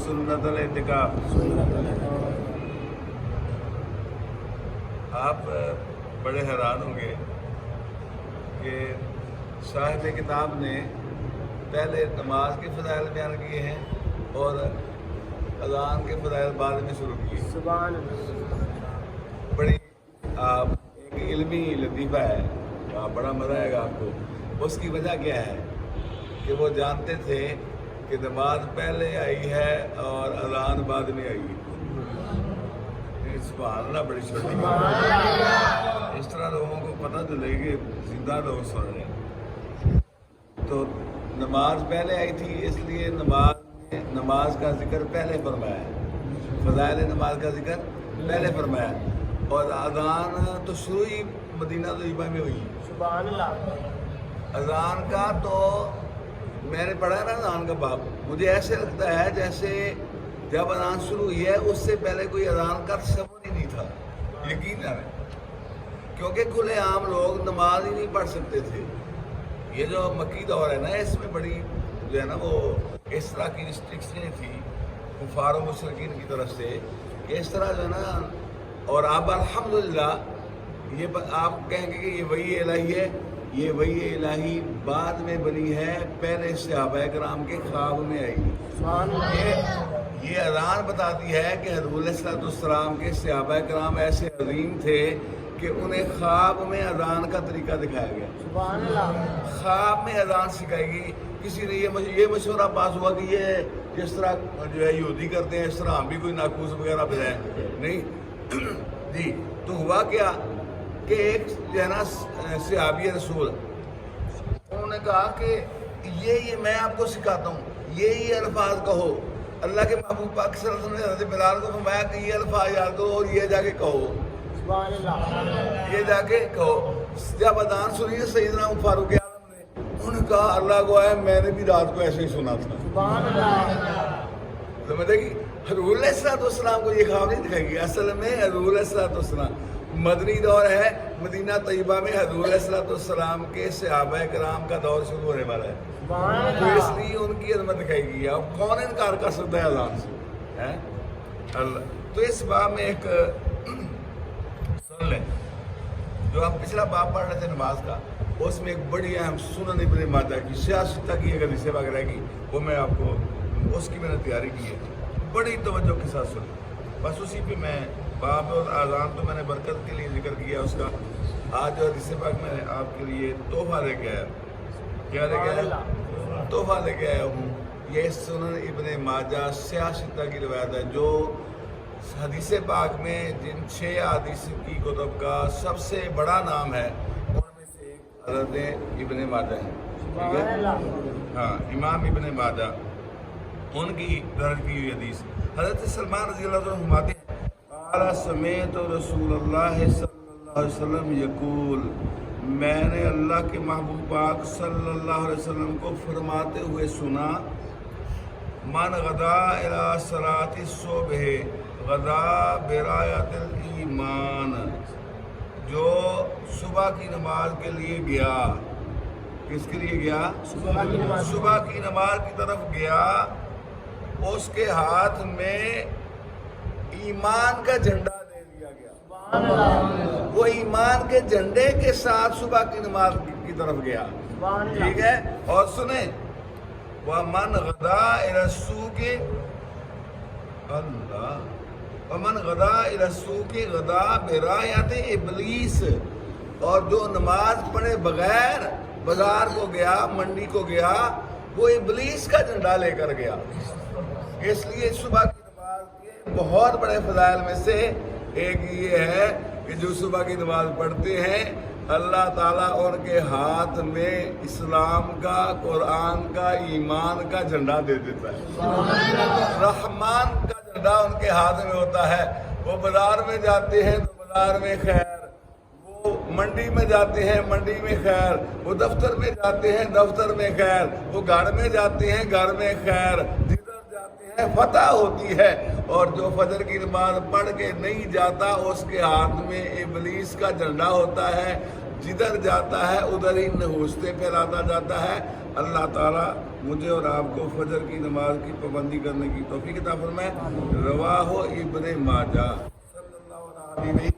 सुन्नत अल-इतिकाफ। आप बड़े हैरान होंगे कि साहिब किताब ने पहले नमाज के फ़ज़ाइल बयान किए हैं और अज़ान के फ़ज़ाइल बाद में शुरू किए। सुभान अल्लाह। बड़ी एक इल्मी लतीफ़ा है, बड़ा मज़ा आएगा आपको। उसकी वजह क्या है कि वो जानते थे कि नमाज पहले आई है और अज़ान बाद में आई है। सुभान अल्लाह, बड़ी छोटी बात। इस तरह लोगों को पता चले कि जिंदा लोग सुन रहे हैं। तो नमाज पहले आई थी, इसलिए नमाज का जिक्र पहले फरमाया है, फ़ज़ाइल नमाज का जिक्र पहले फरमाया है। और अज़ान तो शुरू ही मदीना तैयबा में हुई। सुभान अल्लाह। अज़ान का तो मैंने पढ़ा है ना अज़ान का बाब, मुझे ऐसे लगता है जैसे जब अज़ान शुरू हुई है उससे पहले कोई अज़ान का तस्वुर ही नहीं था। यकीन है, क्योंकि खुले आम लोग नमाज ही नहीं पढ़ सकते थे। ये जो मक्की दौर है ना, इसमें बड़ी जो है ना वो इस तरह की रिस्ट्रिक्शनें थी कुफार व मुशरिकीन की तरफ से, इस तरह जो है ना। और अब अल्हम्दुलिल्लाह ये आप कहेंगे कि ये वही इलाही है, ये वही इलाही बाद में बनी है, पहले सहाबा कराम के ख्वाब में आई। ये अज़ान बताती है कि हज़रत अलैहिस्सलाम के सहाबा कराम ऐसे अज़ीम थे कि उन्हें ख्वाब में अज़ान का तरीका दिखाया गया। सुभान अल्लाह। ख्वाब में अज़ान सिखाई गई। किसी ने ये मशवरा पास हुआ कि ये जिस तरह जो है यहूदी करते हैं इस तरह हम भी कोई नाकूस वगैरह बजाएं, नहीं जी। तो हुआ क्या कि एक जो है ना सहाबी रसूल, उन्होंने कहा कि ये मैं आपको सिखाता हूँ, ये अल्फाज कहो। अल्लाह के महबूब पाक सल्लल्लाहु अलैहि वसल्लम ने हज़रत बिलाल को फरमाया कि ये अल्फाज याद करो और ये जाके कहो, सुभान अल्लाह। ये जाके कहो। जब अज़ान सुनी सैयदना फारूक आज़म ने, उन्होंने कहा अल्लाह को है, मैंने भी रात को ऐसे ही सुना था। सुभान अल्लाह। समझेगी, हज़रत अलैहिस्सलाम को ये ख्वाब नहीं दिखाएगी। असल में हज़रत अलैहिस्सलाम मदनी दौर है, मदीना तैयबा में हज़रत अलैहिस्सलाम के सहाबा कराम का दौर शुरू होने वाला है, तो इसलिए उनकी अज़मत दिखाएगी। अब कौन इनकार कर सकता है अज़ान से, हैं? अल्लाह। तो इस बाब में एक सुन लें, जो हम पिछला बाब पढ़ रहे थे नमाज का, उसमें एक बड़ी अहम सुनन इब्न माजा की सियासत की अगर हिस्से वगैरह की, वो मैं आपको उसकी मैंने तैयारी की है, बड़ी तवज्जो के साथ सुन। बस उसी पे मैं बाब और अज़ान तो मैंने बरकत के लिए जिक्र किया उसका। आज जो हदीस पाक मैंने आपके लिए तोहफा लेके आया, क्या लेके आया? तोहफा लेके आया हूँ। ये सुनन इब्न माजा सियासत की रिवायत है, जो हदीस पाक में जिन 6 हदीस की कुतुब का सबसे बड़ा नाम है, उनमें से एक हज़रत इब्न माजा है। ठीक है, हाँ, इमाम इब्न माजा, उनकी दर्ज की हुई हदीस। हज़रत सलमान रज़ी अल्लाह अन्हु फरमाते हैं, क़ाला समीअतु रसूलल्लाह सल्लल्लाहु अलैहि वसल्लम यक़ूल, मैंने अल्लाह के महबूब पाक सल्लल्लाहु अलैहि वसल्लम को फरमाते हुए सुना, मन गदा इला सलाति सुबह गदा बिरायतिल ईमान, जो सुबह की नमाज के लिए गया, किसके लिए गया? सुबह की नमाज की तरफ गया, उसके हाथ में ईमान का झंडा दे दिया गया। वो ईमान के झंडे के साथ सुबह की नमाज की तरफ गया। ठीक है, और सुने, वह मन गदा इला सूक़ि अल्लाह, वमन गदा इला सूक़ि गदा बिरायति इब्लीस, और जो नमाज पढ़े बगैर बाजार को गया, मंडी को गया, वो इब्लीस का झंडा लेकर गया। इसलिए सुबह की नमाज के बहुत बड़े फ़ज़ाइल में से एक ये है कि जो सुबह की नमाज पढ़ते हैं, अल्लाह ताला उनके हाथ में इस्लाम का, कुरान का, ईमान का झंडा दे देता है। रहमान का झंडा उनके हाथ में होता है। वो बाजार में जाते हैं तो बाजार में खैर, वो मंडी में जाते हैं मंडी में खैर, वो दफ्तर में जाते हैं दफ्तर में खैर, वो घर में जाते हैं घर में खैर, जिधर जाते हैं फतह होती है। और जो फजर की नमाज पढ़ के नहीं जाता, उसके हाथ में इब्लीस का झंडा होता है। जिधर जाता है उधर ही नहूसते फैलाता जाता है। अल्लाह ताला मुझे और आपको फजर की नमाज की पाबंदी करने की तौफीक अता फरमाए। रवाहो इब्ने माजा सल्लल्लाहु अलैहि